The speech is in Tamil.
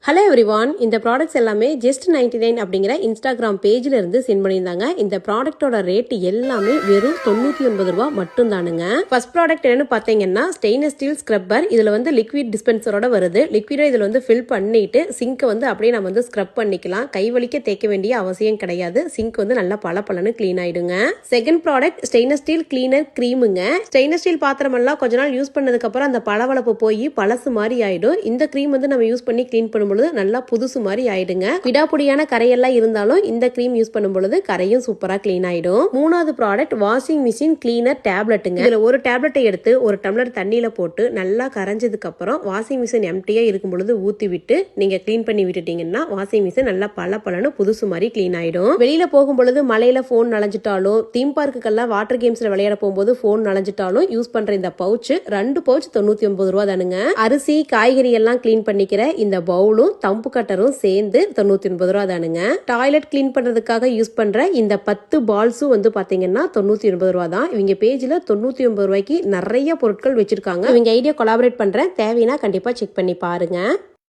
ஹலோ எவ்ரிவான், இந்த ப்ராடக்ட்ஸ் எல்லாமே ஜஸ்ட் 99 அப்படிங்கிற இன்ஸ்டாகிராம் பேஜ்ல இருந்து சென்ட் பண்ணியிருந்தாங்க. இந்த ப்ராடக்ட்டோட ரேட் எல்லாமே வெறும் 99 ரூபா மட்டும் தானுங்க. ஃபர்ஸ்ட் ப்ராடக்ட் என்னன்னு பாத்தீங்கன்னா ஸ்டெயின்லெஸ் ஸ்டீல் ஸ்க்ரப்பர். இதுல வந்து லிக்விட் டிஸ்பென்சரோட வருது. லிக்விடை இதுல வந்து ஃபில் பண்ணிட்டு சிங்க் வந்து அப்படியே நம்ம வந்து ஸ்க்ரப் பண்ணிக்கலாம். கை வலிக்க தேய்க்க வேண்டிய அவசியம் கிடையாது. சிங்க் வந்து நல்லா பளபளன்னு கிளீன் ஆயிடுங்க. Second product stainless steel cleaner கிரீமுங்க. ஸ்டெயின்லெஸ் ஸ்டீல் பாத்திரம் எல்லாம் கொஞ்ச நாள் யூஸ் பண்ணதுக்கு அப்புறம் அந்த பளபளப்பு போய் பழசு மாதிரி ஆயிடும். இந்த கிரீம் வந்து நம்ம யூஸ் பண்ணி கிளீன் பண்ணும் நல்லா புதுசு மாதிரி ஆயிடுங்க. விடாப்புடியான கரையெல்லாம் இருந்தாலும் இந்த கிரீம் யூஸ் பண்ணும் பொழுது கரையும் சூப்பரா கிளீன் ஆயிடும். மூணாவது ப்ராடக்ட் வாஷிங் மிஷின் கிளீனர் டேப்லெட்டுங்க. இதுல ஒரு டேப்லெட்டை எடுத்து ஒரு டம்ளர் தண்ணியில போட்டு நல்லா கரைஞ்சதுக்கு அப்புறம் வாஷிங் மிஷின் எம்டியா இருக்கும் பொழுது ஊத்தி விட்டு நீங்க கிளீன் பண்ணி விட்டுட்டீங்கன்னா வாஷிங் மிஷின் நல்லா பளபளன்னு புதுசு மாதிரி கிளீன் ஆயிடும். வெளியில போகும் பொழுது மலையில போன் நனைஞ்சிட்டாலும், தீம் பார்க்குக்கெல்லாம் வாட்டர் கேம்ஸ்ல விளையாட போகும்போது போன் நனைஞ்சிட்டாலும் யூஸ் பண்ற இந்த பவுச் 2 பவுச் 99 ரூபா தானுங்க. அரிசி காய்கறி எல்லாம் கிளீன் பண்ணிக்கிற இந்த பவுலும் தம்பு கட்டரும் சேர்ந்து 99 ரூபா தானுங்க. டாய்லெட் கிளீன் பண்றதுக்காக யூஸ் பண்ற இந்த 10 பால்ஸும் வந்து பாத்தீங்கன்னா 99 ரூபா தான். இவங்க பேஜ்ல 99 ரூபாய்க்கு நிறைய பொருட்கள் வச்சிருக்காங்க. இவங்க ஐடியா கொலாபரேட் பண்ற தேவைன்னா கண்டிப்பா செக் பண்ணி பாருங்க.